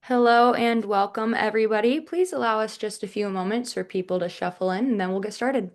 Hello and welcome, everybody. Please allow us just a few moments for people to shuffle in and then we'll get started.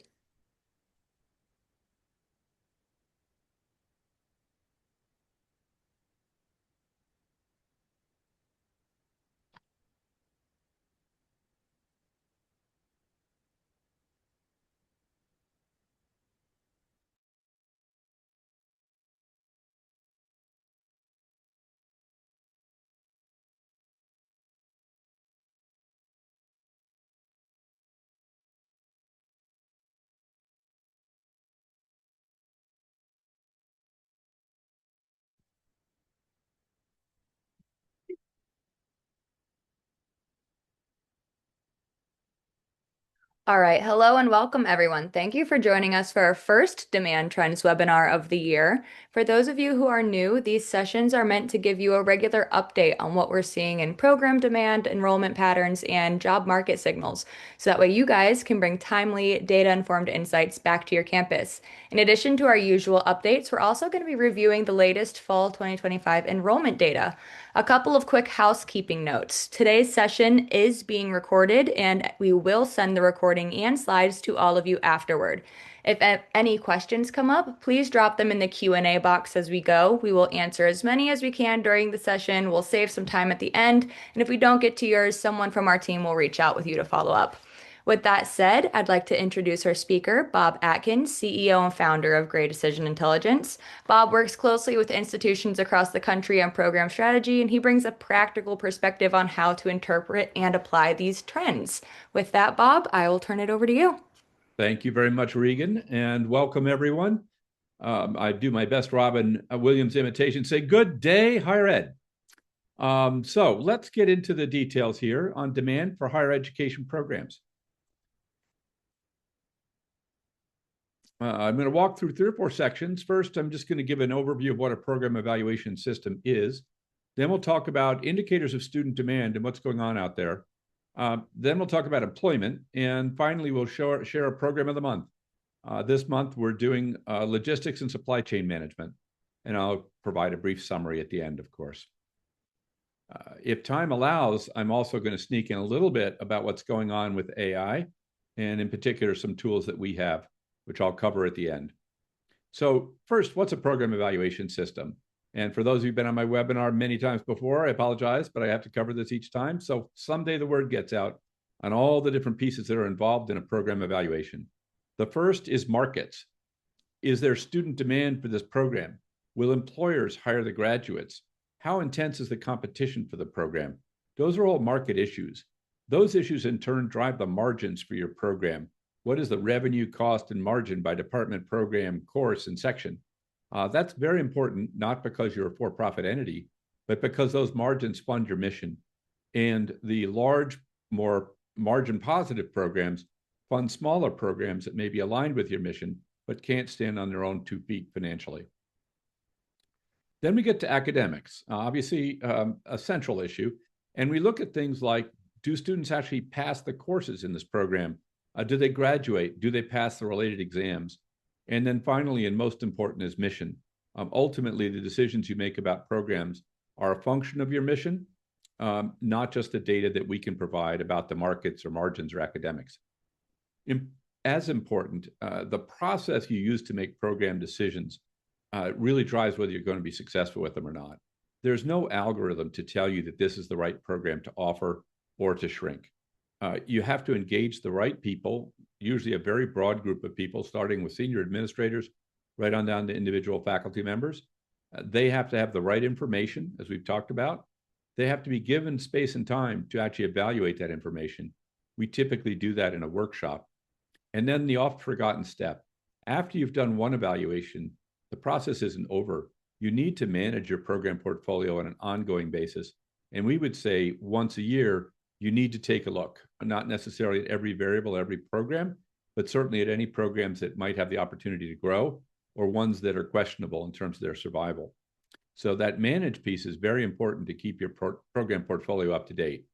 All right, hello and welcome everyone. Thank you for joining us for our first Demand Trends webinar of the year. For those of you who are new, these sessions are meant to give you a regular update on what we're seeing in program demand, enrollment patterns, and job market signals, so that way you guys can bring timely, data-informed insights back to your campus. In addition to our usual updates, we're also going to be reviewing the latest fall 2025 enrollment data. A couple of quick housekeeping notes. Today's session is being recorded, and we will send the recording and slides to all of you afterward. If any questions come up, please drop them in the Q&A box as we go. We will answer as many as we can during the session. We'll save some time at the end, and if we don't get to yours, someone from our team will reach out with you to follow up. With that said, I'd like to introduce our speaker, Bob Atkins, CEO and founder of Gray Decision Intelligence. Bob works closely with institutions across the country on program strategy, and he brings a practical perspective on how to interpret and apply these trends. With that, Bob, I will turn it over to you. Thank you very much, Regan, and welcome everyone. I do my best Robin Williams imitation, say good day, higher ed. So let's get into the details here on demand for higher education programs. I'm going to walk through 3 or 4 sections. First, I'm just going to give an overview of what a program evaluation system is. Then we'll talk about indicators of student demand and what's going on out there. Then we'll talk about employment. And finally, we'll share a program of the month. This month, we're doing logistics and supply chain management. And I'll provide a brief summary at the end, of course. If time allows, I'm also going to sneak in a little bit about what's going on with AI, and in particular, some tools that we have, which I'll cover at the end. So first, what's a program evaluation system? And for those of you who've been on my webinar many times before, I apologize, but I have to cover this each time. So someday the word gets out on all the different pieces that are involved in a program evaluation. The first is markets. Is there student demand for this program? Will employers hire the graduates? How intense is the competition for the program? Those are all market issues. Those issues in turn drive the margins for your program. What is the revenue, cost, and margin by department, program, course, and section? That's very important, not because you're a for-profit entity, but because those margins fund your mission. And the large, more margin-positive programs fund smaller programs that may be aligned with your mission, but can't stand on their own 2 feet financially. Then we get to academics, obviously a central issue. And we look at things like, do students actually pass the courses in this program? Do they graduate? Do they pass the related exams? And then finally, and most important, is mission. Ultimately, the decisions you make about programs are a function of your mission, not just the data that we can provide about the markets or margins or academics. As important, the process you use to make program decisions really drives whether you're going to be successful with them or not. There's no algorithm to tell you that this is the right program to offer or to shrink. You have to engage the right people, usually a very broad group of people, starting with senior administrators, right on down to individual faculty members. They have to have the right information, as we've talked about. They have to be given space and time to actually evaluate that information. We typically do that in a workshop. And then the oft-forgotten step. After you've done one evaluation, the process isn't over. You need to manage your program portfolio on an ongoing basis. And we would say once a year, you need to take a look, not necessarily at every variable, every program, but certainly at any programs that might have the opportunity to grow or ones that are questionable in terms of their survival. So that managed piece is very important to keep your program portfolio up to date.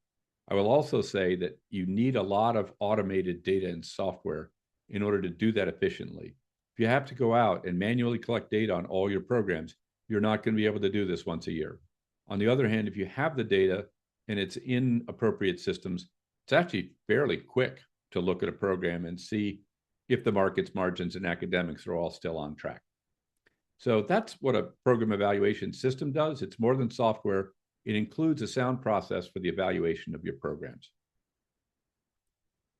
I will also say that you need a lot of automated data and software in order to do that efficiently. If you have to go out and manually collect data on all your programs, you're not going to be able to do this once a year. On the other hand, if you have the data and it's in appropriate systems, it's actually fairly quick to look at a program and see if the markets, margins, and academics are all still on track. So that's what a program evaluation system does. It's more than software. It includes a sound process for the evaluation of your programs.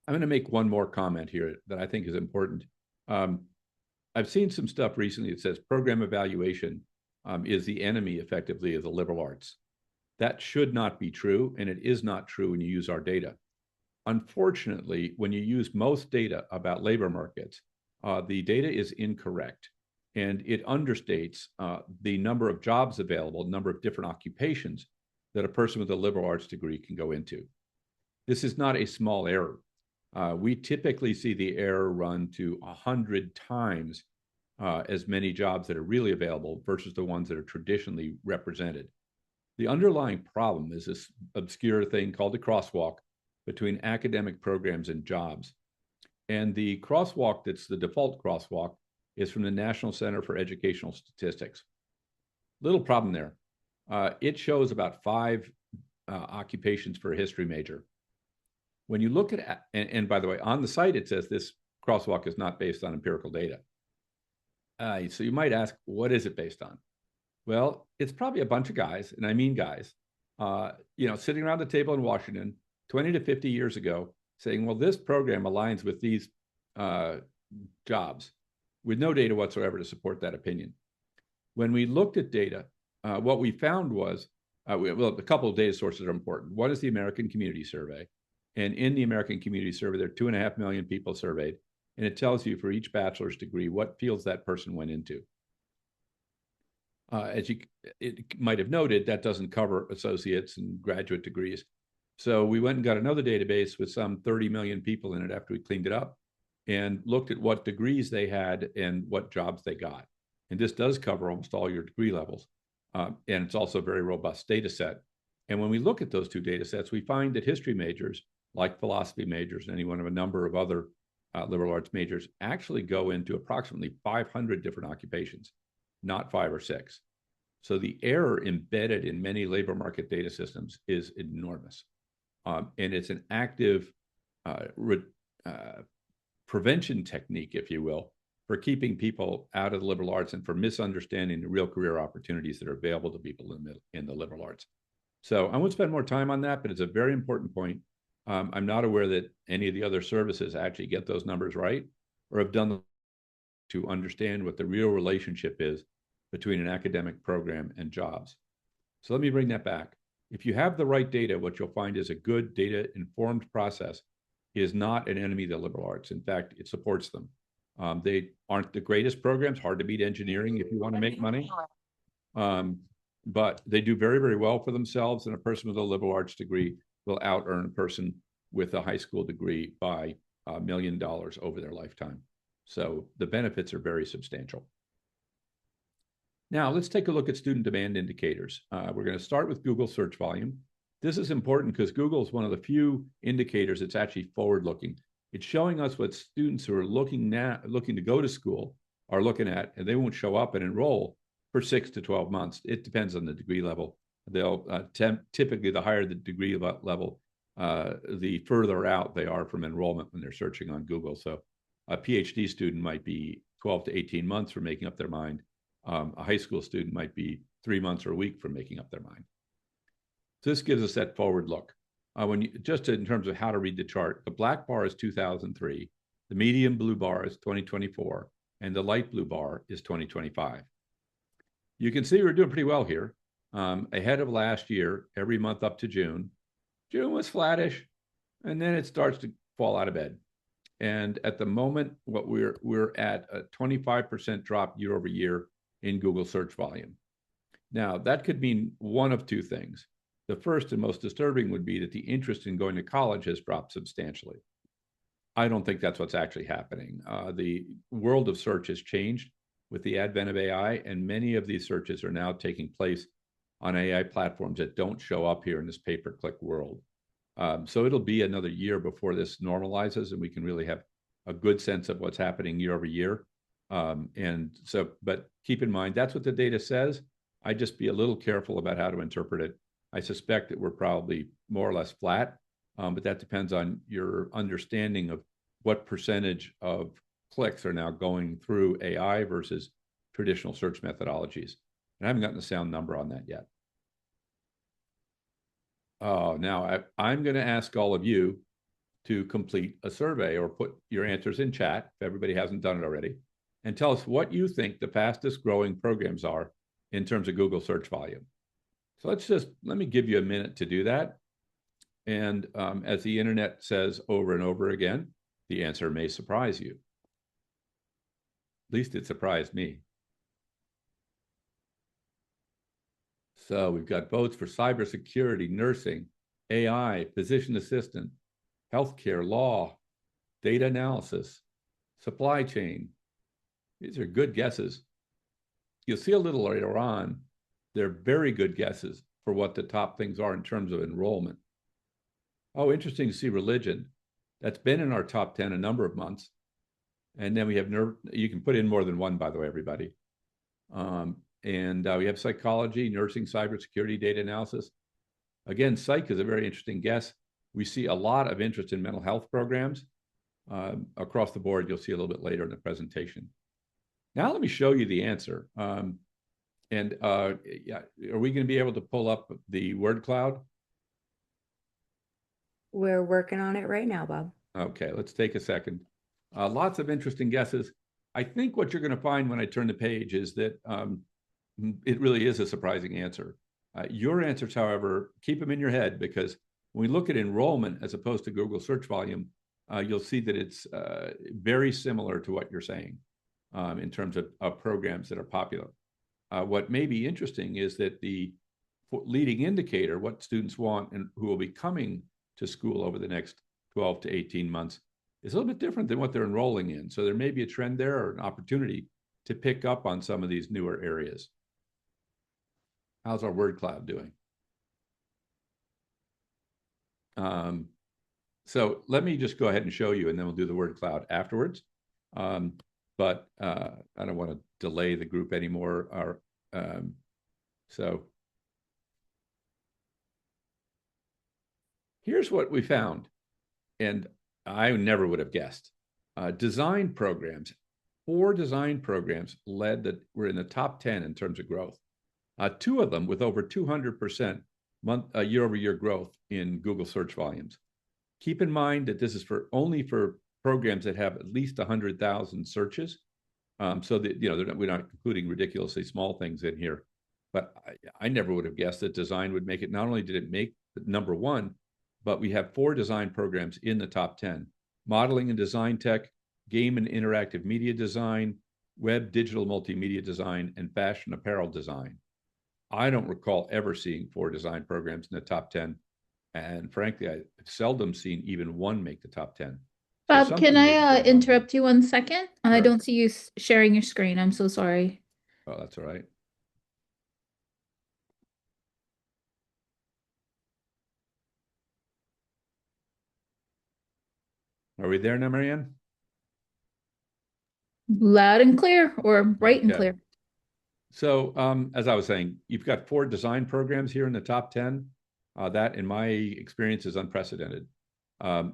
I'm going to make one more comment here that I think is important. I've seen some stuff recently that says program evaluation is the enemy, effectively, of the liberal arts. That should not be true, and it is not true when you use our data. Unfortunately, when you use most data about labor markets, the data is incorrect, and it understates the number of jobs available, number of different occupations that a person with a liberal arts degree can go into. This is not a small error. We typically see the error run to 100 times as many jobs that are really available versus the ones that are traditionally represented. The underlying problem is this obscure thing called the crosswalk between academic programs and jobs. And the crosswalk that's the default crosswalk is from the National Center for Educational Statistics. Little problem there. It shows about 5 occupations for a history major. When you look at, and by the way, on the site, it says this crosswalk is not based on empirical data. So you might ask, what is it based on? Well, it's probably a bunch of guys, and I mean guys, sitting around the table in Washington 20 to 50 years ago saying, well, this program aligns with these jobs with no data whatsoever to support that opinion. When we looked at data, what we found was, a couple of data sources are important. One is the American Community Survey. And in the American Community Survey, there are 2.5 million people surveyed. And it tells you for each bachelor's degree what fields that person went into. As it might have noted, that doesn't cover associates and graduate degrees. So we went and got another database with some 30 million people in it after we cleaned it up and looked at what degrees they had and what jobs they got. And this does cover almost all your degree levels. And it's also a very robust data set. And when we look at those two data sets, we find that history majors, like philosophy majors and any one of a number of other liberal arts majors, actually go into approximately 500 different occupations, not 5 or 6. So the error embedded in many labor market data systems is enormous. And it's an active prevention technique, if you will, for keeping people out of the liberal arts and for misunderstanding the real career opportunities that are available to people in the liberal arts. So I won't spend more time on that, but it's a very important point. I'm not aware that any of the other services actually get those numbers right or have done to understand what the real relationship is between an academic program and jobs. So let me bring that back. If you have the right data, what you'll find is a good data-informed process is not an enemy of the liberal arts. In fact, it supports them. They aren't the greatest programs, hard to beat engineering if you want to make money. But they do very, very well for themselves, and a person with a liberal arts degree will out-earn a person with a high school degree by $1 million over their lifetime. So the benefits are very substantial. Now, let's take a look at student demand indicators. We're going to start with Google search volume. This is important because Google is one of the few indicators that's actually forward-looking. It's showing us what students who are looking to go to school are looking at, and they won't show up and enroll for 6 to 12 months. It depends on the degree level. They'll typically, the higher the degree level, the further out they are from enrollment when they're searching on Google. So a PhD student might be 12 to 18 months from making up their mind. A high school student might be 3 months or a week from making up their mind. So this gives us that forward look. Just in terms of how to read the chart, the black bar is 2003, the medium blue bar is 2024, and the light blue bar is 2025. You can see we're doing pretty well here. Ahead of last year, every month up to June. June was flattish, and then it starts to fall out of bed. And at the moment, what we're at a 25% drop year over year in Google search volume. Now, that could mean one of two things. The first and most disturbing would be that the interest in going to college has dropped substantially. I don't think that's what's actually happening. The world of search has changed with the advent of AI, and many of these searches are now taking place on AI platforms that don't show up here in this pay-per-click world. So it'll be another year before this normalizes and we can really have a good sense of what's happening year over year. But keep in mind, that's what the data says. I'd just be a little careful about how to interpret it. I suspect that we're probably more or less flat, but that depends on your understanding of what percentage of clicks are now going through AI versus traditional search methodologies. And I haven't gotten a sound number on that yet. Oh, now I'm going to ask all of you to complete a survey or put your answers in chat if everybody hasn't done it already, and tell us what you think the fastest growing programs are in terms of Google search volume. So let me give you a minute to do that. And as the internet says over and over again, the answer may surprise you. At least it surprised me. So we've got votes for cybersecurity, nursing, AI, physician assistant, healthcare, law, data analysis, supply chain. These are good guesses. You'll see a little later on, they're very good guesses for what the top things are in terms of enrollment. Oh, interesting to see religion. That's been in our top 10 a number of months. And then we have you can put in more than one, by the way, everybody. And we have psychology, nursing, cybersecurity, data analysis. Again, psych is a very interesting guess. We see a lot of interest in mental health programs across the board. You'll see a little bit later in the presentation. Now let me show you the answer. Yeah, are we going to be able to pull up the word cloud? We're working on it right now, Bob. Okay, let's take a second. Lots of interesting guesses. I think what you're going to find when I turn the page is that it really is a surprising answer. Your answers, however, keep them in your head, because when we look at enrollment as opposed to Google search volume, you'll see that it's very similar to what you're saying in terms of programs that are popular. What may be interesting is that the leading indicator, what students want and who will be coming to school over the next 12 to 18 months, is a little bit different than what they're enrolling in. So there may be a trend there or an opportunity to pick up on some of these newer areas. How's our word cloud doing? So let me just go ahead and show you, and then we'll do the word cloud afterwards. But I don't want to delay the group anymore. So here's what we found, and I never would have guessed. Design programs, 4 design programs were in the top 10 in terms of growth. 2 of them with over 200% year-over-year growth in Google search volumes. Keep in mind that this is only for programs that have at least 100,000 searches. So that we're not including ridiculously small things in here. But I never would have guessed that design would make it. Not only did it make number 1, but we have 4 design programs in the top 10: modeling and design tech, game and interactive media design, web digital multimedia design, and fashion apparel design. I don't recall ever seeing 4 design programs in the top 10. And frankly, I've seldom seen even one make the top 10. Bob, can I interrupt you 1 second? Sure. I don't see you sharing your screen. I'm so sorry. Oh, that's all right. Are we there now, Marianne? Loud and clear, or bright and clear. So as I was saying, you've got 4 design programs here in the top 10. That, in my experience, is unprecedented.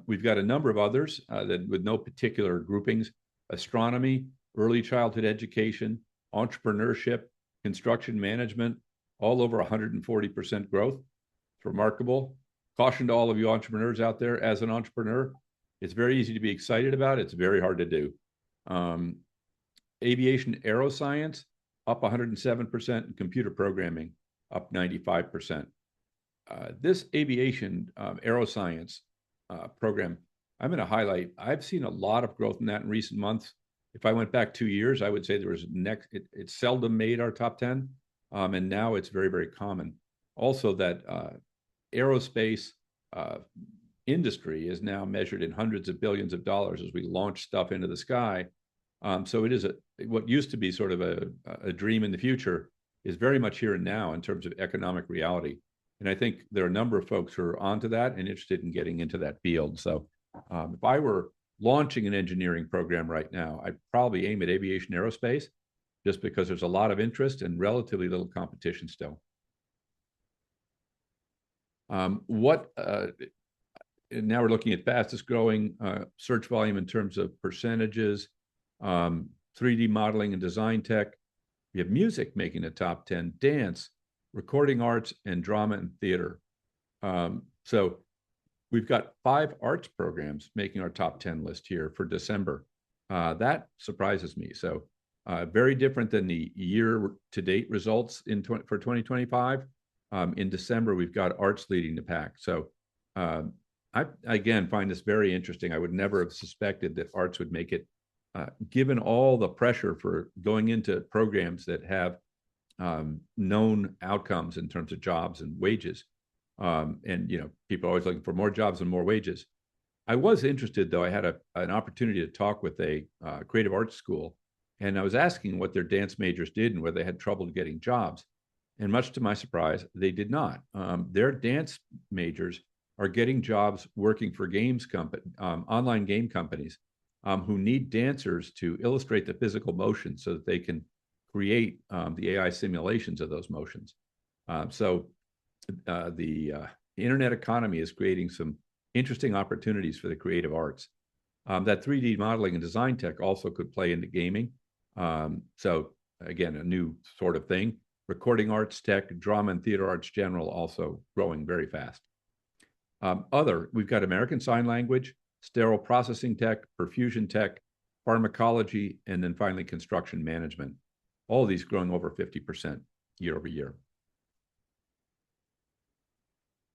We've got a number of others that with no particular groupings: astronomy, early childhood education, entrepreneurship, construction management, all over 140% growth. It's remarkable. Caution to all of you entrepreneurs out there: as an entrepreneur, it's very easy to be excited about. It's very hard to do. Aviation aeroscience, up 107%, and computer programming, up 95%. This aviation aeroscience program, I'm going to highlight. I've seen a lot of growth in that in recent months. If I went back 2 years, I would say there was it seldom made our top 10, and now it's very, very common. Also, that aerospace industry is now measured in hundreds of billions of dollars as we launch stuff into the sky. So it is what used to be sort of a dream in the future is very much here and now in terms of economic reality. And I think there are a number of folks who are onto that and interested in getting into that field. So if I were launching an engineering program right now, I'd probably aim at aviation aerospace, just because there's a lot of interest and relatively little competition still. What now we're looking at fastest growing search volume in terms of percentages, 3D modeling and design tech. We have music making the top 10, dance, recording arts, and drama and theater. So we've got 5 arts programs making our top 10 list here for December. That surprises me. So very different than the year-to-date results for 2025. In December, we've got arts leading the pack. So I, again, find this very interesting. I would never have suspected that arts would make it, given all the pressure for going into programs that have known outcomes in terms of jobs and wages. And, people are always looking for more jobs and more wages. I was interested, though. I had an opportunity to talk with a creative arts school, and I was asking what their dance majors did and whether they had trouble getting jobs. And much to my surprise, they did not. Their dance majors are getting jobs working for online game companies who need dancers to illustrate the physical motion so that they can create the AI simulations of those motions. So the internet economy is creating some interesting opportunities for the creative arts. That 3D modeling and design tech also could play into gaming. So again, a new sort of thing. Recording arts tech, drama and theater arts general also growing very fast. We've got American Sign Language, sterile processing tech, perfusion tech, pharmacology, and then finally construction management. All of these growing over 50% year over year.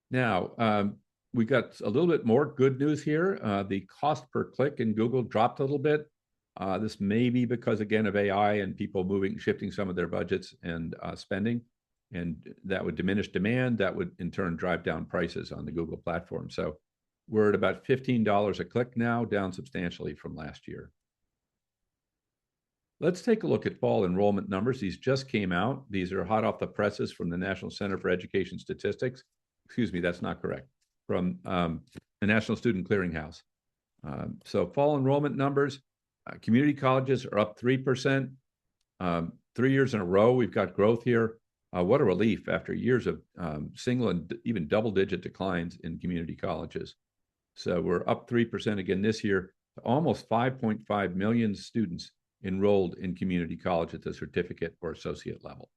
Now, we got a little bit more good news here. The cost per click in Google dropped a little bit. This may be because, again, of AI and people shifting some of their budgets and spending, and that would diminish demand. That would, in turn, drive down prices on the Google platform. So we're at about $15 a click now, down substantially from last year. Let's take a look at fall enrollment numbers. These just came out. These are hot off the presses from the National Center for Education Statistics. Excuse me, that's not correct. From the National Student Clearinghouse. So fall enrollment numbers, community colleges are up 3%. 3 years in a row, we've got growth here. What a relief after years of single and even double-digit declines in community colleges. So we're up 3% again this year, almost 5.5 million students enrolled in community college at the certificate or associate level.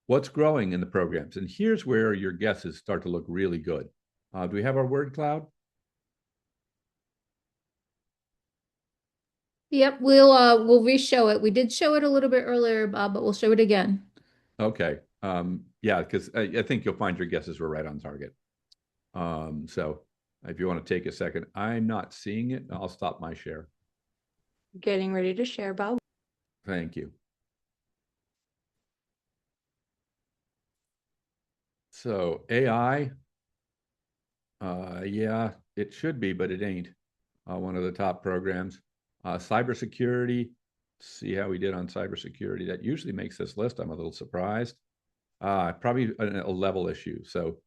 What's growing in the programs? And here's where your guesses start to look really good. Do we have our word cloud? Yep, we'll re-show it. We did show it a little bit earlier, Bob, but we'll show it again. Okay. Yeah, because I think you'll find your guesses were right on target. So if you want to take a second, I'm not seeing it. I'll stop my share. Getting ready to share, Bob. Thank you. So AI, yeah, it should be, but it ain't. One of the top programs. Cybersecurity, see how we did on cybersecurity. That usually makes this list. I'm a little surprised. Probably a level issue. So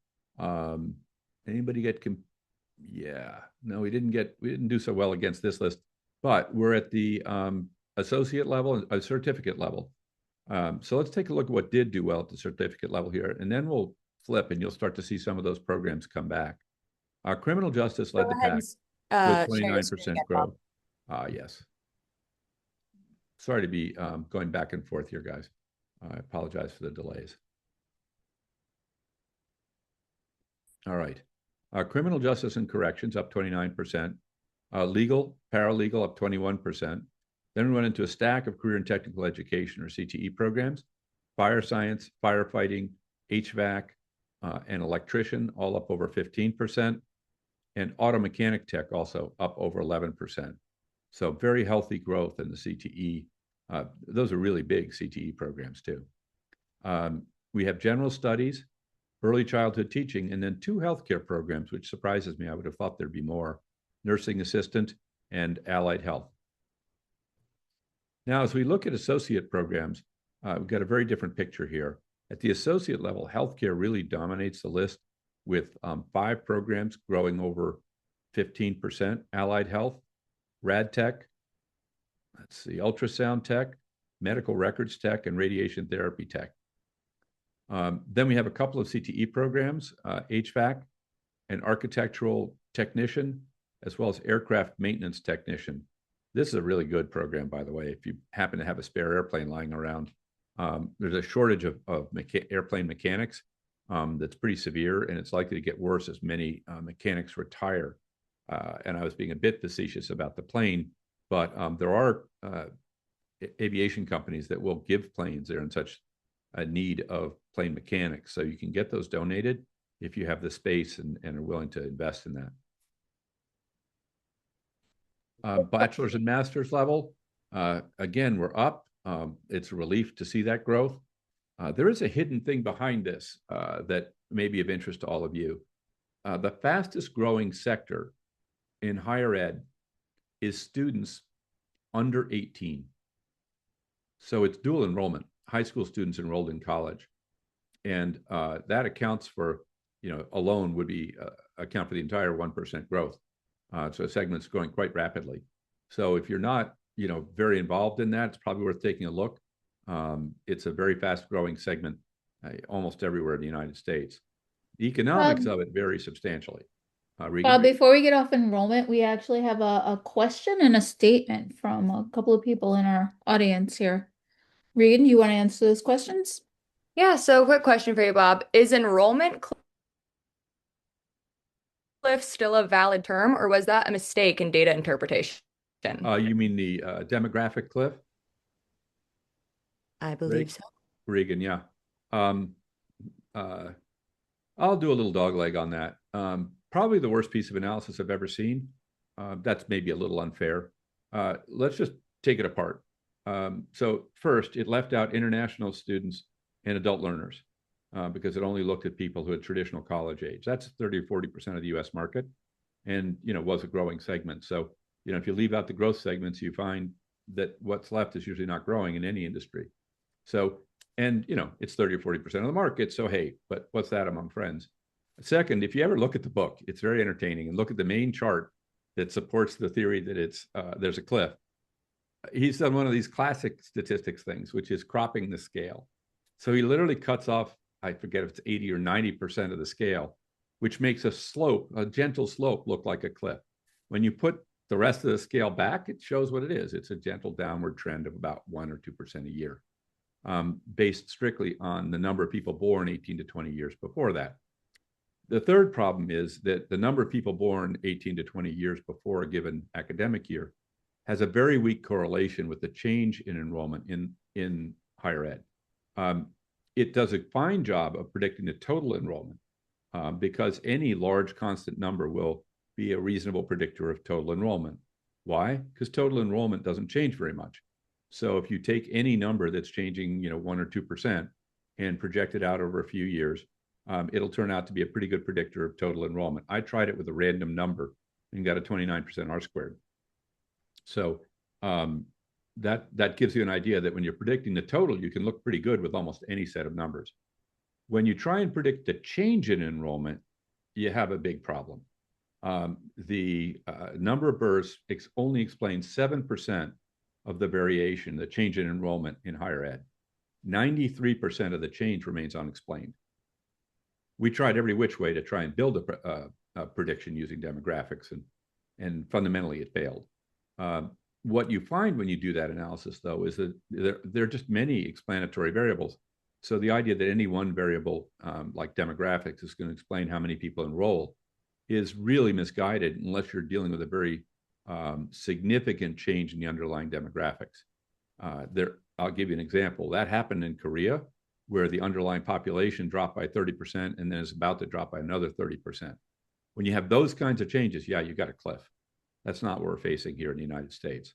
anybody get, yeah, no, we didn't do so well against this list, but we're at the associate level and certificate level. So let's take a look at what did do well at the certificate level here, and then we'll flip and you'll start to see some of those programs come back. Criminal justice led the pack with 29% growth. Yes. Sorry to be going back and forth here, guys. I apologize for the delays. All right. Criminal justice and corrections up 29%. Legal, paralegal up 21%. Then we went into a stack of career and technical education or CTE programs. Fire science, firefighting, HVAC, and electrician all up over 15%. And auto mechanic tech also up over 11%. So very healthy growth in the CTE. Those are really big CTE programs too. We have general studies, early childhood teaching, and then 2 healthcare programs, which surprises me. I would have thought there'd be more: nursing assistant and allied health. Now, as we look at associate programs, we've got a very different picture here. At the associate level, healthcare really dominates the list with 5 programs growing over 15%. Allied health, rad tech, let's see, ultrasound tech, medical records tech, and radiation therapy tech. Then we have a couple of CTE programs, HVAC, an architectural technician, as well as aircraft maintenance technician. This is a really good program, by the way, if you happen to have a spare airplane lying around. There's a shortage of airplane mechanics that's pretty severe, and it's likely to get worse as many mechanics retire. And I was being a bit facetious about the plane, but there are aviation companies that will give planes. They're in such a need of plane mechanics. So you can get those donated if you have the space and are willing to invest in that. Bachelor's and master's level, again, we're up. It's a relief to see that growth. There is a hidden thing behind this that may be of interest to all of you. The fastest growing sector in higher ed is students under 18. So it's dual enrollment, high school students enrolled in college. And that accounts for, alone would be account for the entire 1% growth. So a segment's growing quite rapidly. So if you're not, very involved in that, it's probably worth taking a look. It's a very fast growing segment almost everywhere in the United States. The economics of it vary substantially. Regan? Before we get off enrollment, we actually have a question and a statement from a couple of people in our audience here. Regan, you want to answer those questions? Yeah, so quick question for you, Bob. Is enrollment cliff still a valid term, or was that a mistake in data interpretation? You mean the demographic cliff? I believe so. Regan, yeah. I'll do a little dog leg on that. Probably the worst piece of analysis I've ever seen. That's maybe a little unfair. Let's just take it apart. So first, it left out international students and adult learners because it only looked at people who had traditional college age. That's 30 or 40% of the US market and, was a growing segment. So, if you leave out the growth segments, you find that what's left is usually not growing in any industry. So, and, it's 30 or 40% of the market. So, hey, but what's that among friends? Second, if you ever look at the book, it's very entertaining, and look at the main chart that supports the theory that it's there's a cliff. He's done one of these classic statistics things, which is cropping the scale. So he literally cuts off, I forget if it's 80 or 90% of the scale, which makes a gentle slope, look like a cliff. When you put the rest of the scale back, it shows what it is. It's a gentle downward trend of about 1 or 2% a year, based strictly on the number of people born 18 to 20 years before that. The third problem is that the number of people born 18 to 20 years before a given academic year has a very weak correlation with the change in enrollment in higher ed. It does a fine job of predicting the total enrollment because any large constant number will be a reasonable predictor of total enrollment. Why? Because total enrollment doesn't change very much. So if you take any number that's changing, 1 or 2% and project it out over a few years, it'll turn out to be a pretty good predictor of total enrollment. I tried it with a random number and got a 29% R squared. So that gives you an idea that when you're predicting the total, you can look pretty good with almost any set of numbers. When you try and predict the change in enrollment, you have a big problem. The number of births only explains 7% of the variation, the change in enrollment in higher ed. 93% of the change remains unexplained. We tried every which way to try and build a prediction using demographics, and fundamentally it failed. What you find when you do that analysis, though, is that there are just many explanatory variables. So the idea that any one variable, like demographics, is going to explain how many people enroll is really misguided unless you're dealing with a very significant change in the underlying demographics. I'll give you an example. That happened in Korea, where the underlying population dropped by 30% and then is about to drop by another 30%. When you have those kinds of changes, yeah, you've got a cliff. That's not what we're facing here in the United States.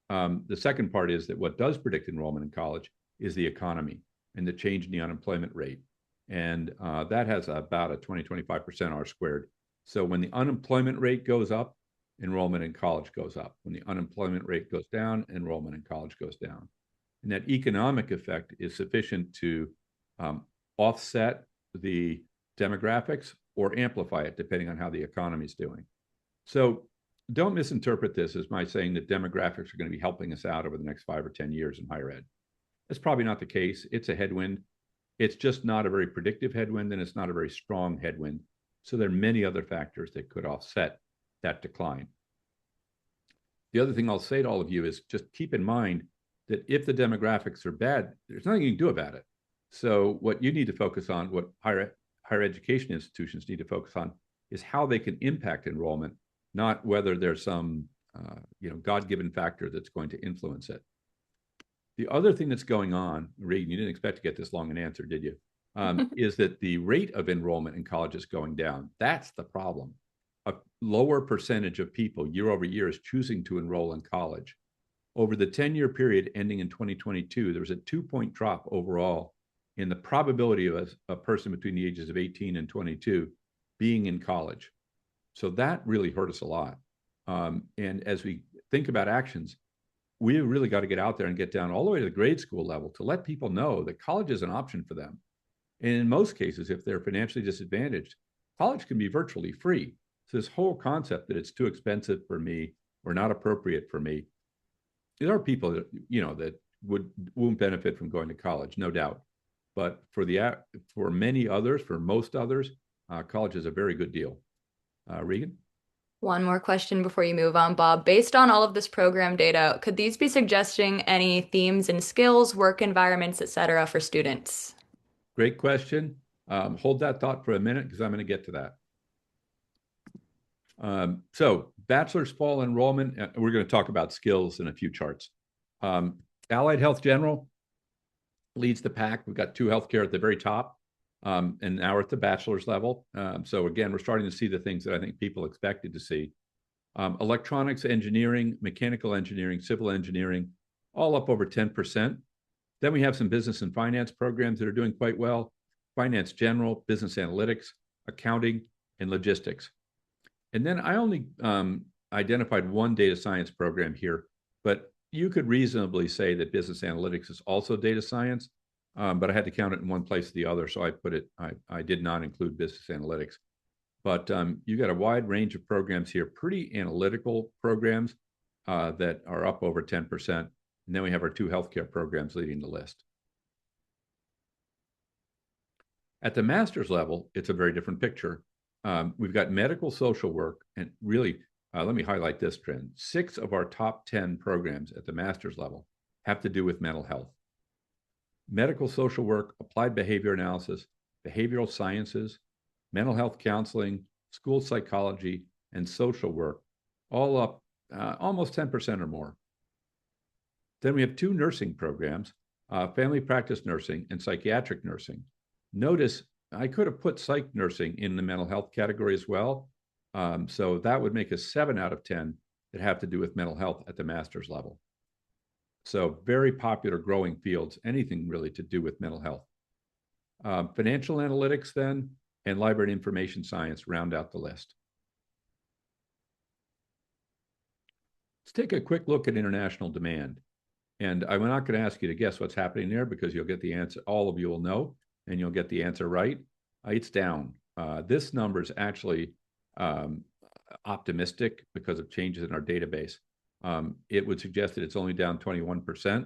The second part is that what does predict enrollment in college is the economy and the change in the unemployment rate. And that has about a 20-25% R squared. So when the unemployment rate goes up, enrollment in college goes up. When the unemployment rate goes down, enrollment in college goes down. And that economic effect is sufficient to offset the demographics or amplify it, depending on how the economy is doing. So don't misinterpret this as my saying that demographics are going to be helping us out over the next 5 or 10 years in higher ed. That's probably not the case. It's a headwind. It's just not a very predictive headwind, and it's not a very strong headwind. So there are many other factors that could offset that decline. The other thing I'll say to all of you is just keep in mind that if the demographics are bad, there's nothing you can do about it. So what you need to focus on, what higher education institutions need to focus on, is how they can impact enrollment, not whether there's some God-given factor that's going to influence it. The other thing that's going on, Regan, you didn't expect to get this long an answer, did you? Is that the rate of enrollment in college is going down. That's the problem. A lower percentage of people year over year is choosing to enroll in college. Over the 10-year period ending in 2022, there was a 2-point drop overall in the probability of a person between the ages of 18 and 22 being in college. So that really hurt us a lot. And as we think about actions, we really got to get out there and get down all the way to the grade school level to let people know that college is an option for them. And in most cases, if they're financially disadvantaged, college can be virtually free. So this whole concept that it's too expensive for me or not appropriate for me, there are people that, that won't benefit from going to college, no doubt. But for many others, for most others, college is a very good deal. Regan? One more question before you move on, Bob. Based on all of this program data, could these be suggesting any themes and skills, work environments, et cetera, for students? Great question. Hold that thought for a minute because I'm going to get to that. So bachelor's fall enrollment, we're going to talk about skills in a few charts. Allied Health General leads the pack. We've got 2 healthcare at the very top, and now we're at the bachelor's level. So again, we're starting to see the things that I think people expected to see. Electronics engineering, mechanical engineering, civil engineering, all up over 10%. Then we have some business and finance programs that are doing quite well. Finance general, business analytics, accounting, and logistics. And then I only identified one data science program here, but you could reasonably say that business analytics is also data science, but I had to count it in one place or the other, so I did not include business analytics. But you got a wide range of programs here, pretty analytical programs that are up over 10%. And then we have our 2 healthcare programs leading the list. At the master's level, it's a very different picture. We've got medical social work, and really, let me highlight this trend. 6 of our top 10 programs at the master's level have to do with mental health. Medical social work, applied behavior analysis, behavioral sciences, mental health counseling, school psychology, and social work, all up almost 10% or more. Then we have 2 nursing programs, family practice nursing and psychiatric nursing. Notice I could have put psych nursing in the mental health category as well. So that would make us 7 out of 10 that have to do with mental health at the master's level. So very popular growing fields, anything really to do with mental health. Financial analytics then and library and information science round out the list. Let's take a quick look at international demand. And I'm not going to ask you to guess what's happening there because you'll get the answer. All of you will know, and you'll get the answer right. It's down. This number is actually optimistic because of changes in our database. It would suggest that it's only down 21%.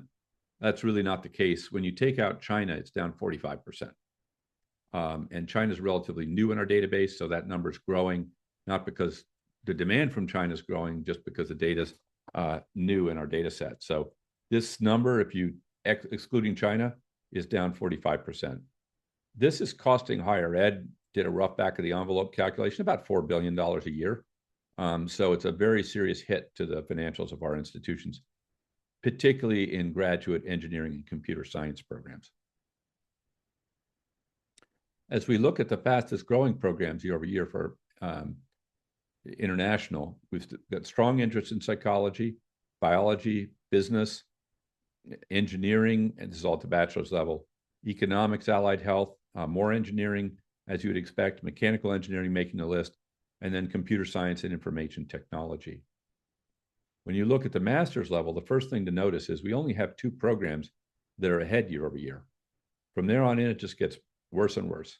That's really not the case. When you take out China, it's down 45%. And China's relatively new in our database, so that number is growing, not because the demand from China is growing, just because the data's new in our data set. So this number, if you excluding China, is down 45%. This is costing higher ed. Did a rough back of the envelope calculation, about $4 billion a year. So it's a very serious hit to the financials of our institutions, particularly in graduate engineering and computer science programs. As we look at the fastest growing programs year over year for international, we've got strong interest in psychology, biology, business, engineering, and this is all at the bachelor's level, economics, allied health, more engineering, as you would expect, mechanical engineering making the list, and then computer science and information technology. When you look at the master's level, the first thing to notice is we only have 2 programs that are ahead year over year. From there on in, it just gets worse and worse.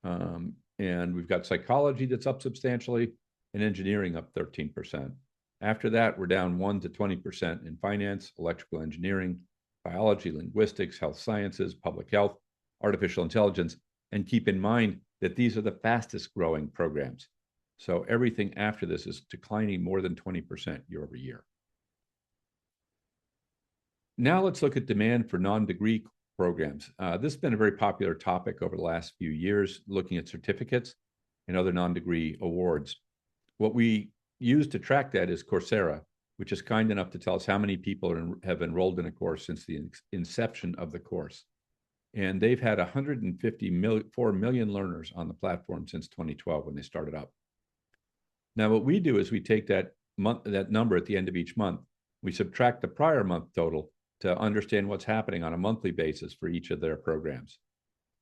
And we've got psychology that's up substantially and engineering up 13%. After that, we're down 1 to 20% in finance, electrical engineering, biology, linguistics, health sciences, public health, artificial intelligence. And keep in mind that these are the fastest growing programs. So everything after this is declining more than 20% year over year. Now let's look at demand for non-degree programs. This has been a very popular topic over the last few years, looking at certificates and other non-degree awards. What we use to track that is Coursera, which is kind enough to tell us how many people have enrolled in a course since the inception of the course. And they've had 4 million learners on the platform since 2012 when they started up. Now, what we do is we take that number at the end of each month, we subtract the prior month total to understand what's happening on a monthly basis for each of their programs.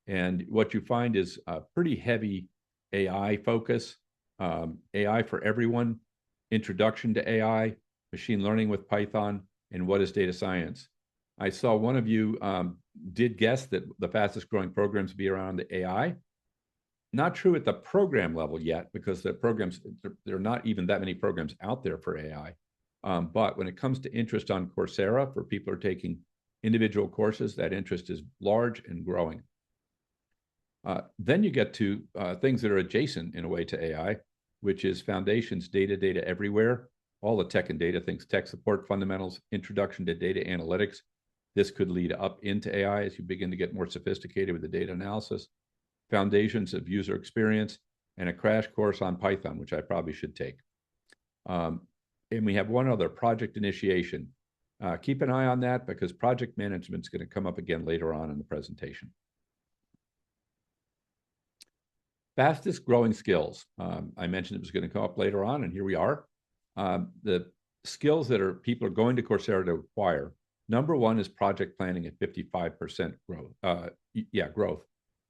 And what you find is a pretty heavy AI focus, AI for everyone, introduction to AI, machine learning with Python, and what is data science. I saw one of you did guess that the fastest growing programs would be around the AI. Not true at the program level yet, because the programs, there are not even that many programs out there for AI. But when it comes to interest on Coursera for people who are taking individual courses, that interest is large and growing. Then you get to things that are adjacent in a way to AI, which is foundations, data everywhere, all the tech and data things, tech support fundamentals, introduction to data analytics. This could lead up into AI as you begin to get more sophisticated with the data analysis, foundations of user experience, and a crash course on Python, which I probably should take. And we have one other, project initiation. Keep an eye on that because project management is going to come up again later on in the presentation. Fastest growing skills. I mentioned it was going to come up later on, and here we are. The skills that people are going to Coursera to acquire. Number one is project planning at 55% growth. Growth.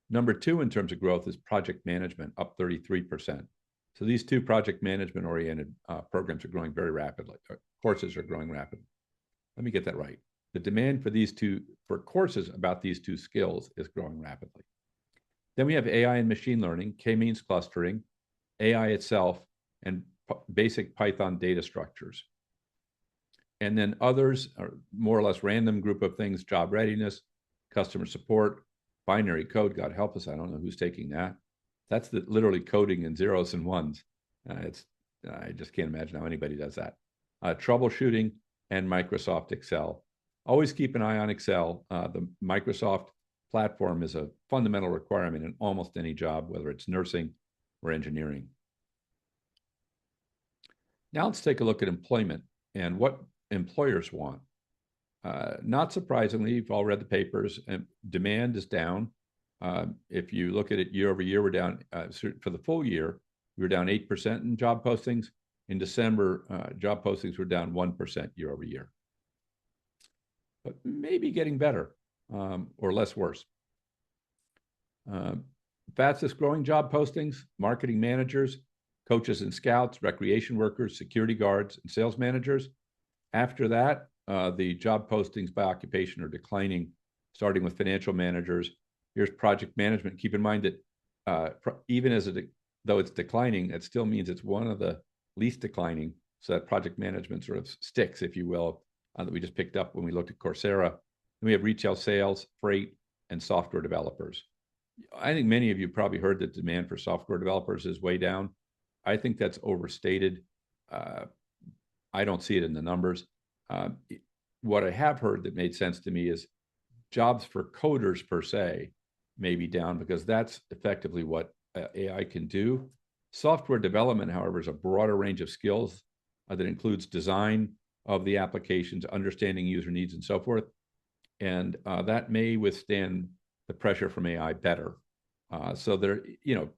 Number two in terms of growth is project management, up 33%. So these two project management-oriented programs are growing very rapidly. Courses are growing rapidly. Let me get that right. The demand for courses about these two skills is growing rapidly. Then we have AI and machine learning, K-means clustering, AI itself, and basic Python data structures. And then others are more or less random group of things, job readiness, customer support, binary code, God help us, I don't know who's taking that. That's literally coding in zeros and ones. I just can't imagine how anybody does that. Troubleshooting and Microsoft Excel. Always keep an eye on Excel. The Microsoft platform is a fundamental requirement in almost any job, whether it's nursing or engineering. Now let's take a look at employment and what employers want. Not surprisingly, you've all read the papers, and demand is down. If you look at it year over year, we're down, for the full year, we were down 8% in job postings. In December, job postings were down 1% year over year. But maybe getting better or less worse. Fastest growing job postings, marketing managers, coaches and scouts, recreation workers, security guards, and sales managers. After that, the job postings by occupation are declining, starting with financial managers. Here's project management. Keep in mind that even though it's declining, it still means it's one of the least declining. So that project management sort of sticks, if you will, that we just picked up when we looked at Coursera. Then we have retail sales, freight, and software developers. I think many of you probably heard that demand for software developers is way down. I think that's overstated. I don't see it in the numbers. What I have heard that made sense to me is jobs for coders per se may be down because that's effectively what AI can do. Software development, however, is a broader range of skills that includes design of the applications, understanding user needs, and so forth. And that may withstand the pressure from AI better. So there,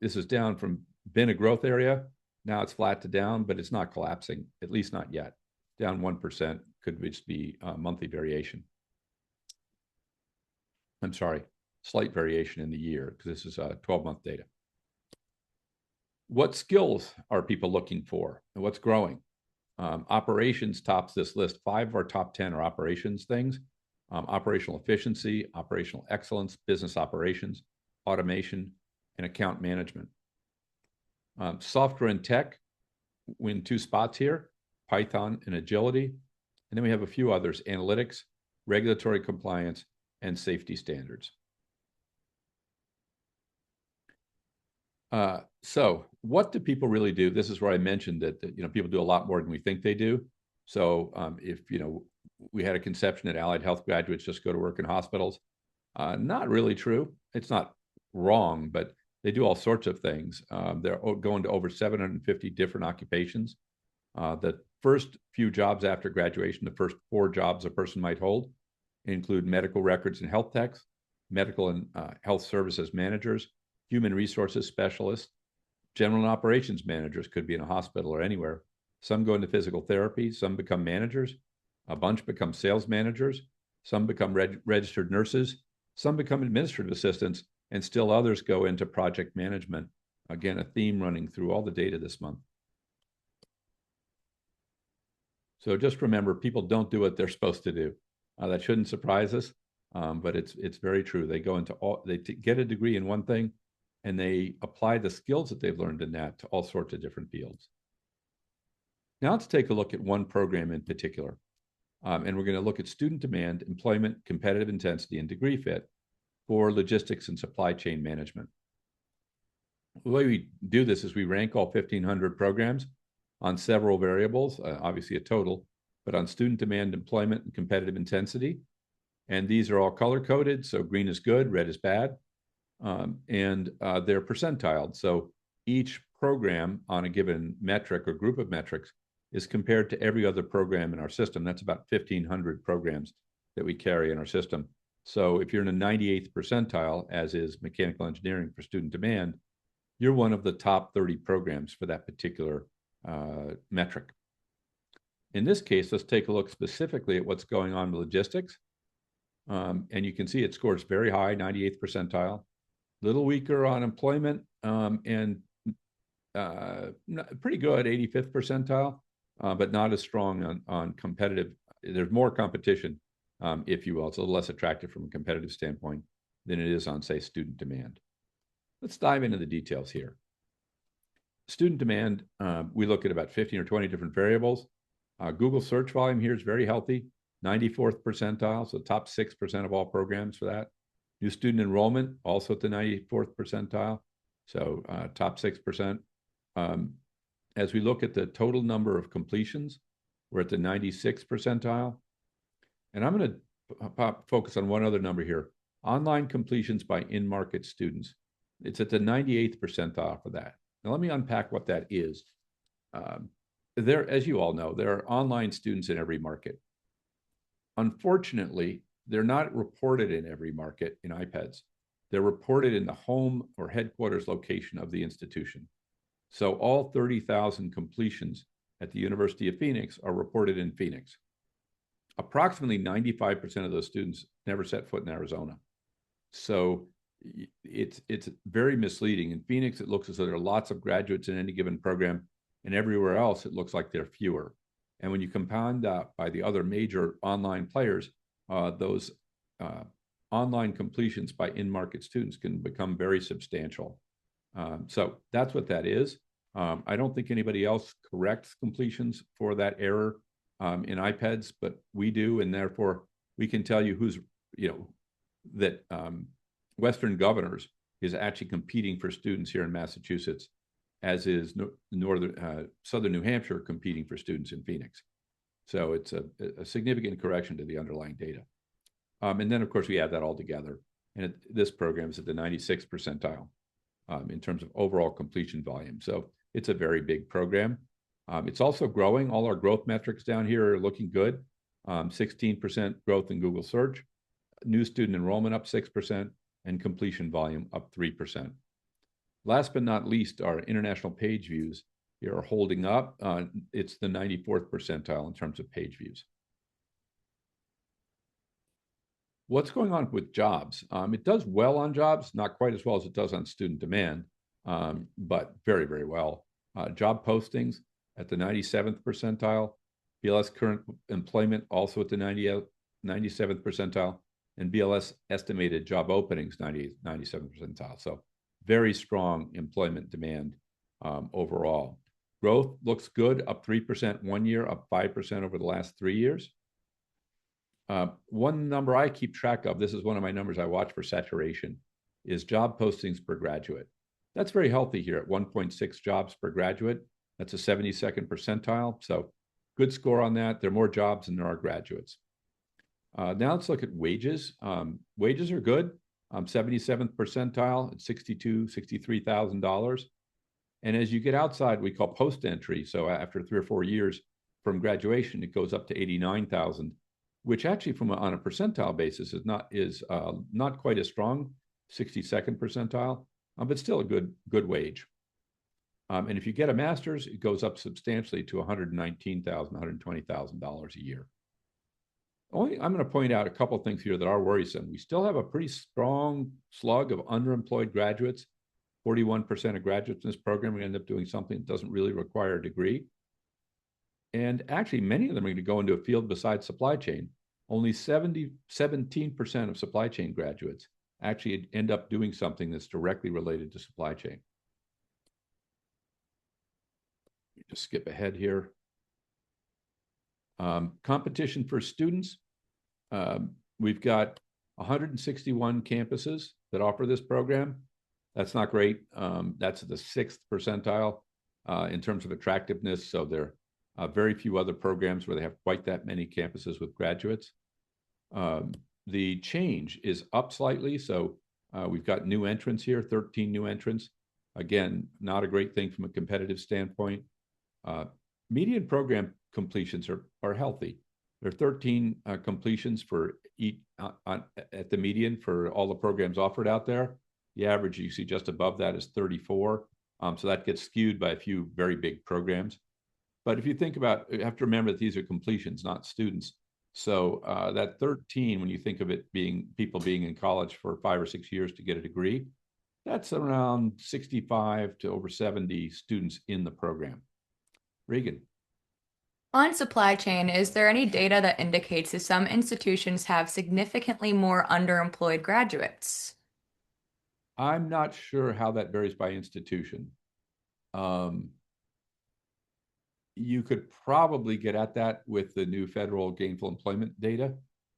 this is down from been a growth area. Now it's flat to down, but it's not collapsing, at least not yet. Down 1% could just be monthly variation. I'm sorry, slight variation in the year, because this is 12-month data. What skills are people looking for and what's growing? Operations tops this list. 5 of our top 10 are operations things. Operational efficiency, operational excellence, business operations, automation, and account management. Software and tech win 2 spots here, Python and agility. And then we have a few others, analytics, regulatory compliance, and safety standards. So what do people really do? This is where I mentioned that people do a lot more than we think they do. So if we had a conception that allied health graduates just go to work in hospitals, not really true. It's not wrong, but they do all sorts of things. They're going to over 750 different occupations. The first few jobs after graduation, the first 4 jobs a person might hold, include medical records and health techs, medical and health services managers, human resources specialists, general and operations managers could be in a hospital or anywhere. Some go into physical therapy, some become managers, a bunch become sales managers, some become registered nurses, some become administrative assistants, and still others go into project management. Again, a theme running through all the data this month. So just remember, people don't do what they're supposed to do. That shouldn't surprise us, but it's very true. They go into they get a degree in one thing, and they apply the skills that they've learned in that to all sorts of different fields. Now let's take a look at one program in particular, and we're going to look at student demand, employment, competitive intensity, and degree fit for logistics and supply chain management. The way we do this is we rank all 1,500 programs on several variables, obviously a total, but on student demand, employment, and competitive intensity. And these are all color-coded, so green is good, red is bad, and they're percentiled. So each program on a given metric or group of metrics is compared to every other program in our system. That's about 1,500 programs that we carry in our system. So if you're in the 98th percentile, as is mechanical engineering for student demand, you're one of the top 30 programs for that particular metric. In this case, let's take a look specifically at what's going on with logistics. And you can see it scores very high, 98th percentile, little weaker on employment, and pretty good, 85th percentile, but not as strong on competitive. There's more competition, if you will. It's a little less attractive from a competitive standpoint than it is on, say, student demand. Let's dive into the details here. Student demand, we look at about 15 or 20 different variables. Google search volume here is very healthy, 94th percentile, so top 6% of all programs for that. New student enrollment, also at the 94th percentile, so top 6%. As we look at the total number of completions, we're at the 96th percentile. And I'm going to focus on one other number here. Online completions by in-market students. It's at the 98th percentile for that. Now, let me unpack what that is. As you all know, there are online students in every market. Unfortunately, they're not reported in every market in IPEDS. They're reported in the home or headquarters location of the institution. So all 30,000 completions at the University of Phoenix are reported in Phoenix. Approximately 95% of those students never set foot in Arizona. So it's very misleading. In Phoenix, it looks as though there are lots of graduates in any given program, and everywhere else, it looks like there are fewer. And when you compound that by the other major online players, those online completions by in-market students can become very substantial. So that's what that is. I don't think anybody else corrects completions for that error in IPEDS, but we do, and therefore we can tell you who's, that Western Governors is actually competing for students here in Massachusetts, as is Southern New Hampshire competing for students in Phoenix. So it's a significant correction to the underlying data. And then, of course, we add that all together. And this program is at the 96th percentile in terms of overall completion volume. So it's a very big program. It's also growing. All our growth metrics down here are looking good. 16% growth in Google search, new student enrollment up 6%, and completion volume up 3%. Last but not least, our international page views here are holding up. It's the 94th percentile in terms of page views. What's going on with jobs? It does well on jobs, not quite as well as it does on student demand, but very, very well. Job postings at the 97th percentile, BLS current employment also at the 97th percentile, and BLS estimated job openings 97th percentile. So very strong employment demand overall. Growth looks good, up 3% 1 year, up 5% over the last 3 years. One number I keep track of, this is one of my numbers I watch for saturation, is job postings per graduate. That's very healthy here at 1.6 jobs per graduate. That's a 72nd percentile. So good score on that. There are more jobs than there are graduates. Now let's look at wages. Wages are good. 77th percentile at $63,000. And as you get outside, we call post-entry. So after 3 or 4 years from graduation, it goes up to 89,000, which actually on a percentile basis is not quite as strong, 62nd percentile, but still a good wage. And if you get a master's, it goes up substantially to $119,000, $120,000 a year. I'm going to point out a couple of things here that are worrisome. We still have a pretty strong slug of underemployed graduates. 41% of graduates in this program are going to end up doing something that doesn't really require a degree. And actually, many of them are going to go into a field besides supply chain. Only 17% of supply chain graduates actually end up doing something that's directly related to supply chain. Just skip ahead here. Competition for students. We've got 161 campuses that offer this program. That's not great. That's the 6th percentile in terms of attractiveness. So there are very few other programs where they have quite that many campuses with graduates. The change is up slightly. So we've got new entrants here, 13 new entrants. Again, not a great thing from a competitive standpoint. Median program completions are healthy. There are 13 completions for each at the median for all the programs offered out there. The average you see just above that is 34. So that gets skewed by a few very big programs. But if you think about, you have to remember that these are completions, not students. So that 13, when you think of it being people being in college for 5 or 6 years to get a degree, that's around 65 to over 70 students in the program. Regan. On supply chain, is there any data that indicates that some institutions have significantly more underemployed graduates? I'm not sure how that varies by institution. You could probably get at that with the new federal gainful employment data,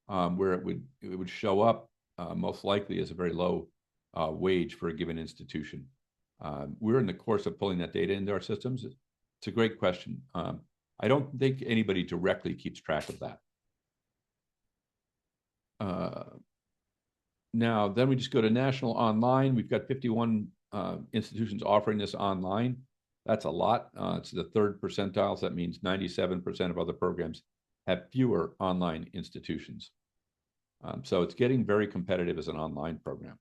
where it would show up most likely as a very low wage for a given institution. We're in the course of pulling that data into our systems. It's a great question. I don't think anybody directly keeps track of that. Now, then we just go to national online. We've got 51 institutions offering this online. That's a lot. It's the 3rd percentile. So that means 97% of other programs have fewer online institutions. So it's getting very competitive as an online program.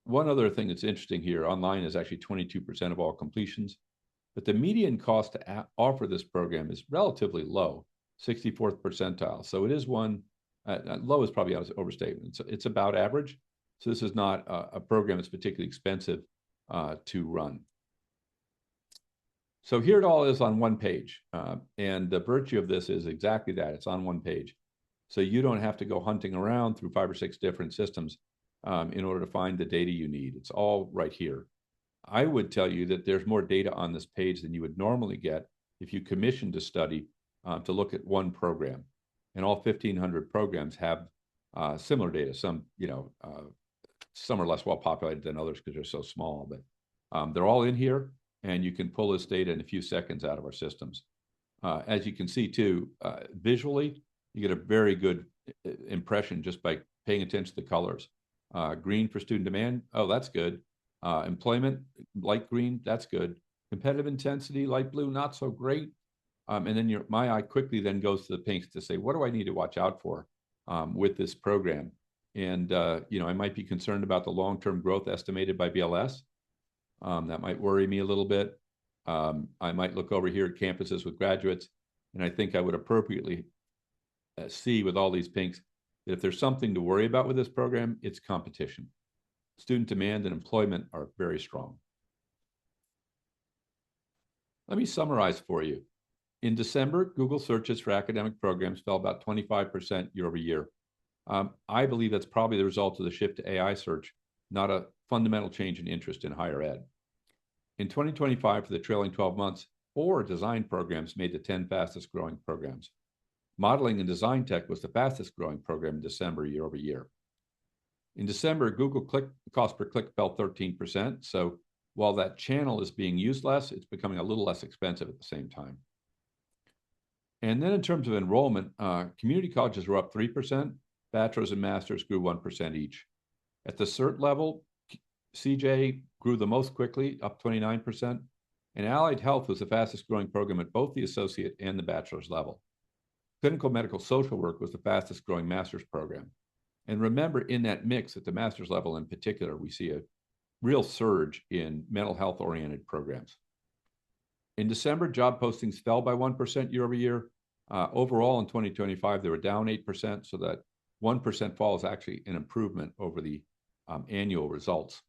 One other thing that's interesting here, online is actually 22% of all completions, but the median cost to offer this program is relatively low, 64th percentile. So it is one, low is probably an overstatement. It's about average. So this is not a program that's particularly expensive to run. So here it all is on one page. And the virtue of this is exactly that. It's on one page. So you don't have to go hunting around through 5 or 6 different systems in order to find the data you need. It's all right here. I would tell you that there's more data on this page than you would normally get if you commissioned a study to look at one program. And all 1,500 programs have similar data. Some are less well populated than others because they're so small, but they're all in here. And you can pull this data in a few seconds out of our systems. As you can see too, visually, you get a very good impression just by paying attention to the colors. Green for student demand, oh, that's good. Employment, light green, that's good. Competitive intensity, light blue, not so great. And then my eye quickly then goes to the pinks to say, what do I need to watch out for with this program? And I might be concerned about the long-term growth estimated by BLS. That might worry me a little bit. I might look over here at campuses with graduates, and I think I would appropriately see with all these pinks that if there's something to worry about with this program, it's competition. Student demand and employment are very strong. Let me summarize for you. In December, Google searches for academic programs fell about 25% year over year. I believe that's probably the result of the shift to AI search, not a fundamental change in interest in higher ed. In 2025, for the trailing 12 months, 4 design programs made the 10 fastest growing programs. Modeling and design tech was the fastest growing program in December year over year. In December, Google cost per click fell 13%. So while that channel is being used less, it's becoming a little less expensive at the same time. And then in terms of enrollment, community colleges were up 3%. Bachelors and masters grew 1% each. At the cert level, CJ grew the most quickly, up 29%. And allied health was the fastest growing program at both the associate and the bachelor's level. Clinical medical social work was the fastest growing master's program. And remember, in that mix at the master's level in particular, we see a real surge in mental health oriented programs. In December, job postings fell by 1% year over year. Overall, in 2025, they were down 8%, so that 1% fall is actually an improvement over the annual results.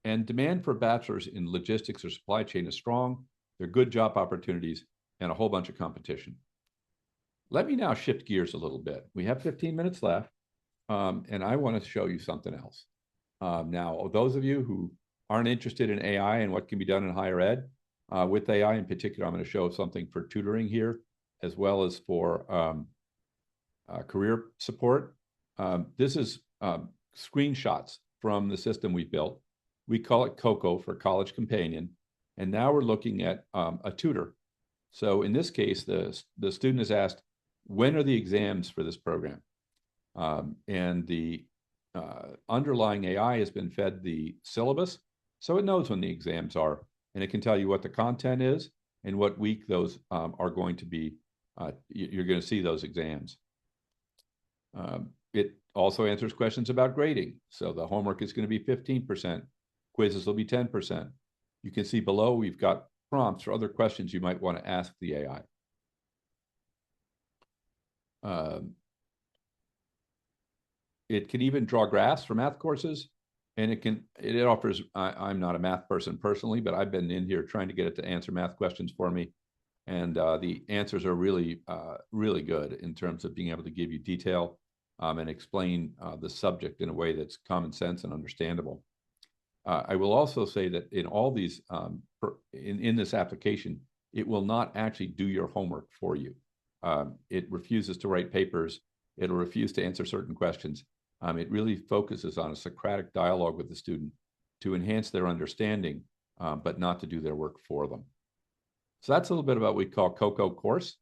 And demand for bachelors in logistics or supply chain is strong. There are good job opportunities and a whole bunch of competition. Let me now shift gears a little bit. We have 15 minutes left, and I want to show you something else. Now, those of you who aren't interested in AI and what can be done in higher ed, with AI in particular, I'm going to show something for tutoring here, as well as for career support. This is screenshots from the system we built. We call it COCO for College Companion. And now we're looking at a tutor. So in this case, the student is asked, when are the exams for this program? And the underlying AI has been fed the syllabus, so it knows when the exams are, and it can tell you what the content is and what week those are going to be. You're going to see those exams. It also answers questions about grading. So the homework is going to be 15%. Quizzes will be 10%. You can see below we've got prompts or other questions you might want to ask the AI. It can even draw graphs for math courses, and it offers, I'm not a math person personally, but I've been in here trying to get it to answer math questions for me. And the answers are really, really good in terms of being able to give you detail and explain the subject in a way that's common sense and understandable. I will also say that in all these, in this application, it will not actually do your homework for you. It refuses to write papers. It'll refuse to answer certain questions. It really focuses on a Socratic dialogue with the student to enhance their understanding, but not to do their work for them. So that's a little bit about what we call COCO course.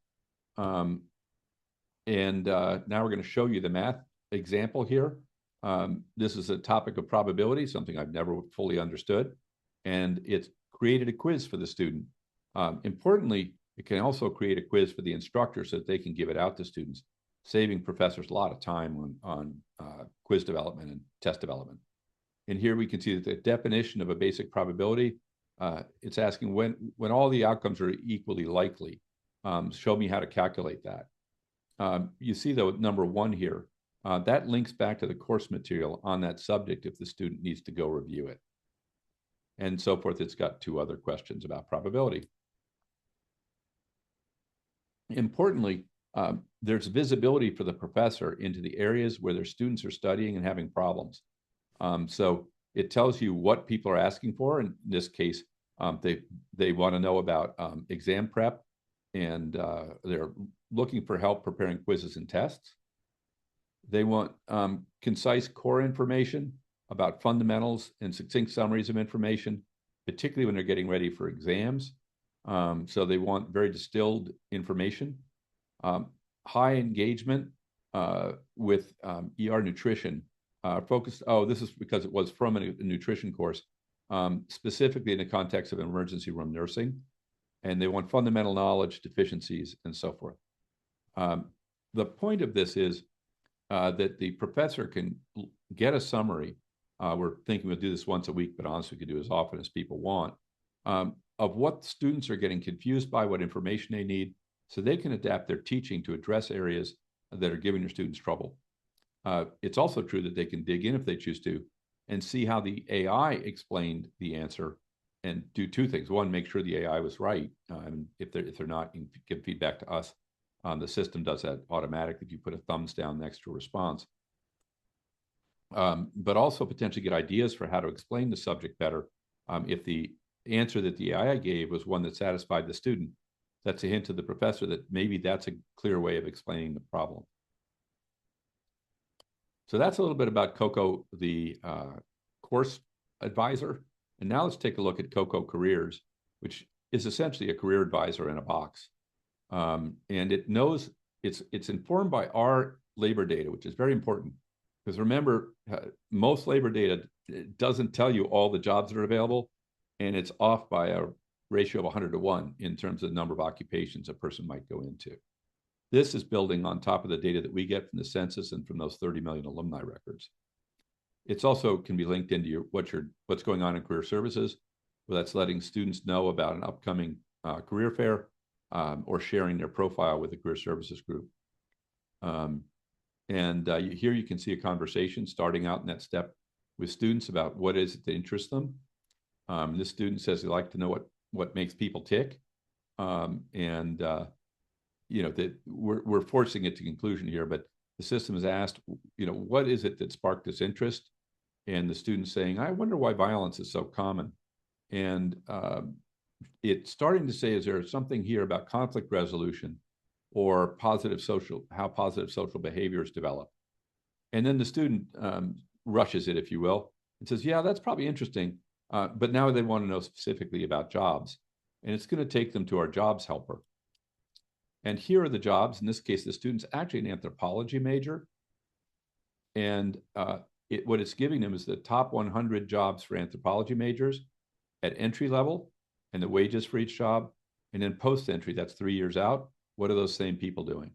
Now we're going to show you the math example here. This is a topic of probability, something I've never fully understood. And it's created a quiz for the student. Importantly, it can also create a quiz for the instructor so that they can give it out to students, saving professors a lot of time on quiz development and test development. And here we can see that the definition of a basic probability, it's asking when all the outcomes are equally likely, show me how to calculate that. You see though, number 1 here, that links back to the course material on that subject if the student needs to go review it. And so forth. It's got 2 other questions about probability. Importantly, there's visibility for the professor into the areas where their students are studying and having problems. So it tells you what people are asking for. In this case, they want to know about exam prep, and they're looking for help preparing quizzes and tests. They want concise core information about fundamentals and succinct summaries of information, particularly when they're getting ready for exams. So they want very distilled information. High engagement with ER nutrition, focused, this is because it was from a nutrition course, specifically in the context of emergency room nursing. And they want fundamental knowledge, deficiencies, and so forth. The point of this is that the professor can get a summary. We're thinking we'll do this once a week, but honestly, we could do as often as people want, of what students are getting confused by, what information they need, so they can adapt their teaching to address areas that are giving their students trouble. It's also true that they can dig in if they choose to and see how the AI explained the answer and do 2 things. 1, make sure the AI was right. And if they're not, you can give feedback to us. The system does that automatically if you put a thumbs down next to a response. But also potentially get ideas for how to explain the subject better. If the answer that the AI gave was one that satisfied the student, that's a hint to the professor that maybe that's a clear way of explaining the problem. So that's a little bit about Coco, the course advisor. And now let's take a look at Coco Careers, which is essentially a career advisor in a box. And it knows it's informed by our labor data, which is very important. Because remember, most labor data doesn't tell you all the jobs that are available, and it's off by a ratio of 100 to 1 in terms of the number of occupations a person might go into. This is building on top of the data that we get from the census and from those 30 million alumni records. It's also can be linked into what's going on in career services, where that's letting students know about an upcoming career fair or sharing their profile with the career services group. Here you can see a conversation starting out in that step with students about what is it that interests them. This student says they like to know what makes people tick. That we're forcing it to conclusion here, but the system is asked, what is it that sparked this interest? And the student's saying, I wonder why violence is so common. And it's starting to say, is there something here about conflict resolution or how positive social behaviors develop? And then the student rushes it, if you will, and says, yeah, that's probably interesting. But now they want to know specifically about jobs. And it's going to take them to our jobs helper. And here are the jobs. In this case, the student's actually an anthropology major. And what it's giving them is the top 100 jobs for anthropology majors at entry level and the wages for each job. And then post-entry, that's 3 years out. What are those same people doing?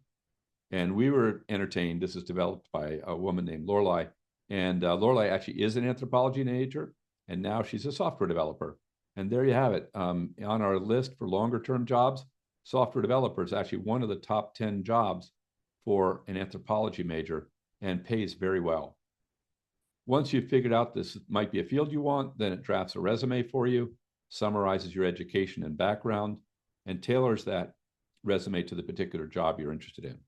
And we were entertained. This is developed by a woman named Lorelei. And Lorelei actually is an anthropology major. And now she's a software developer. And there you have it. On our list for longer term jobs, software developer is actually one of the top 10 jobs for an anthropology major and pays very well. Once you've figured out this might be a field you want, then it drafts a resume for you, summarizes your education and background, and tailors that resume to the particular job you're interested in.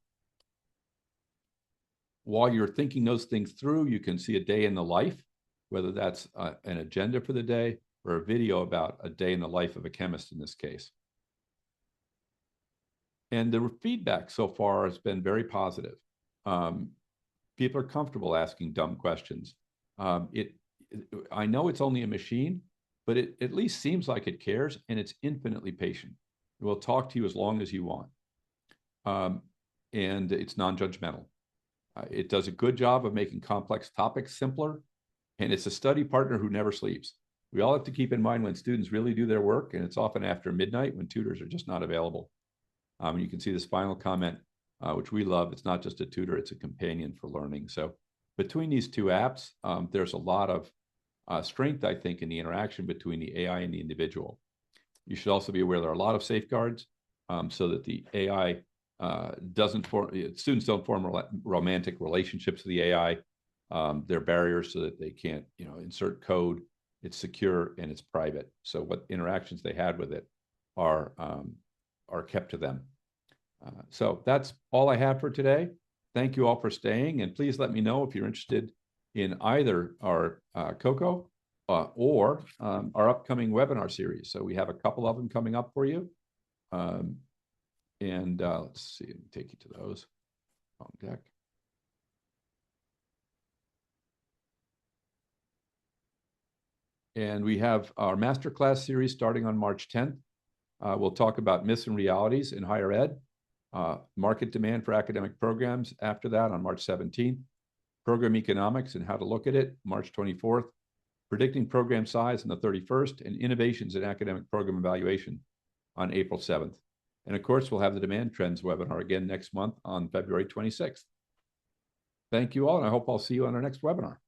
While you're thinking those things through, you can see a day in the life, whether that's an agenda for the day or a video about a day in the life of a chemist in this case. And the feedback so far has been very positive. People are comfortable asking dumb questions. I know it's only a machine, but it at least seems like it cares, and it's infinitely patient. It will talk to you as long as you want. And it's non-judgmental. It does a good job of making complex topics simpler, and it's a study partner who never sleeps. We all have to keep in mind when students really do their work, and it's often after midnight when tutors are just not available. You can see this final comment, which we love. It's not just a tutor, it's a companion for learning. So between these two apps, there's a lot of strength, I think, in the interaction between the AI and the individual. You should also be aware there are a lot of safeguards so that the AI students don't form romantic relationships with the AI. There are barriers so that they can't, insert code. It's secure and it's private. So what interactions they had with it are kept to them. So that's all I have for today. Thank you all for staying, and please let me know if you're interested in either our Coco or our upcoming webinar series. So we have a couple of them coming up for you. Let's see, let me take you to those on deck. And we have our Masterclass series starting on March 10th. We'll talk about myths and realities in higher ed, market demand for academic programs after that on March 17th, program economics and how to look at it, March 24th, predicting program size on the 31st, and innovations in academic program evaluation on April 7th. And of course, we'll have the demand trends webinar again next month on February 26th. Thank you all, and I hope I'll see you on our next webinar.